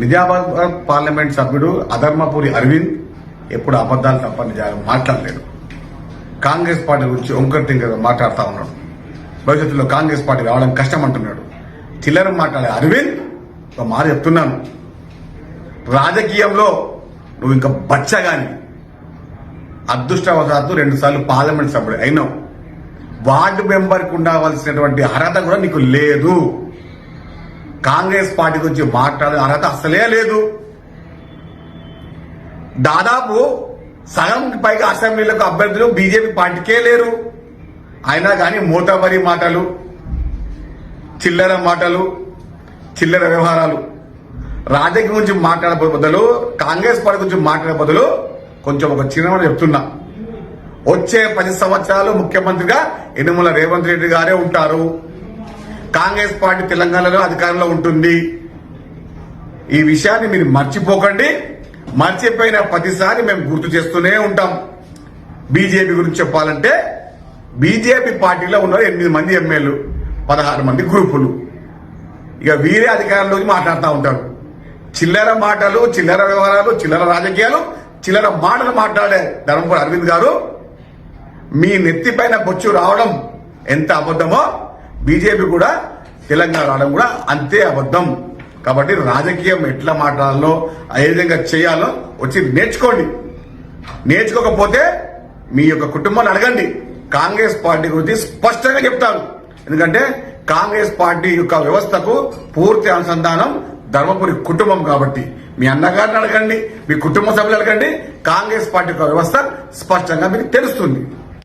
Nizamabad parliament సభ్యుడు అధర్మపురి అరవింద్ ఎప్పుడు అబద్దాలు తప్ప నిజాలు మాట్లాడలేడు. కాంగ్రెస్ పార్టీ గురించి ఒంకర్ తింకర్ మాట్లాడుతూ ఉన్నాడు. భవిష్యత్తులో కాంగ్రెస్ పార్టీ రావడం కష్టం అంటున్నాడు. చిల్లర మాట్లాడే అరవింద్ ఒక మాట చెప్తున్నాను, రాజకీయంలో నువ్వు ఇంకా బచ్చగాని. అదృష్టవశాత్తు 2 సార్లు పార్లమెంట్ సభ్యుడు అయినావు. వార్డు మెంబర్కి ఉండవలసినటువంటి అర్హత కూడా నీకు లేదు. కాంగ్రెస్ పార్టీ గురించి మాట్లాడే అర్హత అసలే లేదు. దాదాపు సగం పైగా అసెంబ్లీలకు అభ్యర్థులు బీజేపీ పార్టీకే లేరు. అయినా కానీ మోటాబరి మాటలు, చిల్లర మాటలు, చిల్లర వ్యవహారాలు, రాజకీయం గురించి మాట్లాడే బదులు, కాంగ్రెస్ పార్టీ గురించి మాట్లాడే బదులు కొంచెం ఒక చిన్న చెప్తున్నా, వచ్చే 10 సంవత్సరాలు ముఖ్యమంత్రిగా యనమల రేవంత్ రెడ్డి గారే ఉంటారు. కాంగ్రెస్ పార్టీ తెలంగాణలో అధికారంలో ఉంటుంది. ఈ విషయాన్ని మీరు మర్చిపోకండి. మర్చిపోయిన ప్రతిసారి మేము గుర్తు చేస్తూనే ఉంటాం. బీజేపీ గురించి చెప్పాలంటే బీజేపీ పార్టీలో ఉన్నారు 8 మంది ఎమ్మెల్యేలు, 16 మంది గ్రూపులు. ఇక వీరే అధికారంలోకి మాట్లాడుతూ ఉంటారు. చిల్లర మాటలు, చిల్లర వ్యవహారాలు, చిల్లర రాజకీయాలు, చిల్లర మాటలు మాట్లాడే ధర్మపురి అరవింద్ గారు, మీ నెత్తిపైన బొచ్చు రావడం ఎంత అబద్ధమో బీజేపీ కూడా తెలంగాణ రావడం కూడా అంతే అబద్ధం. కాబట్టి రాజకీయం ఎట్లా మాట్లాడాలో, ఏ విధంగా చేయాలో వచ్చి నేర్చుకోండి. నేర్చుకోకపోతే మీ యొక్క కుటుంబాన్ని అడగండి. కాంగ్రెస్ పార్టీ గురించి స్పష్టంగా చెప్తారు. ఎందుకంటే కాంగ్రెస్ పార్టీ యొక్క వ్యవస్థకు పూర్తి అనుసంధానం ధర్మపురి కుటుంబం. కాబట్టి మీ అన్నగారిని అడగండి, మీ కుటుంబ సభ్యులు అడగండి. కాంగ్రెస్ పార్టీ యొక్క వ్యవస్థ స్పష్టంగా మీకు తెలుస్తుంది.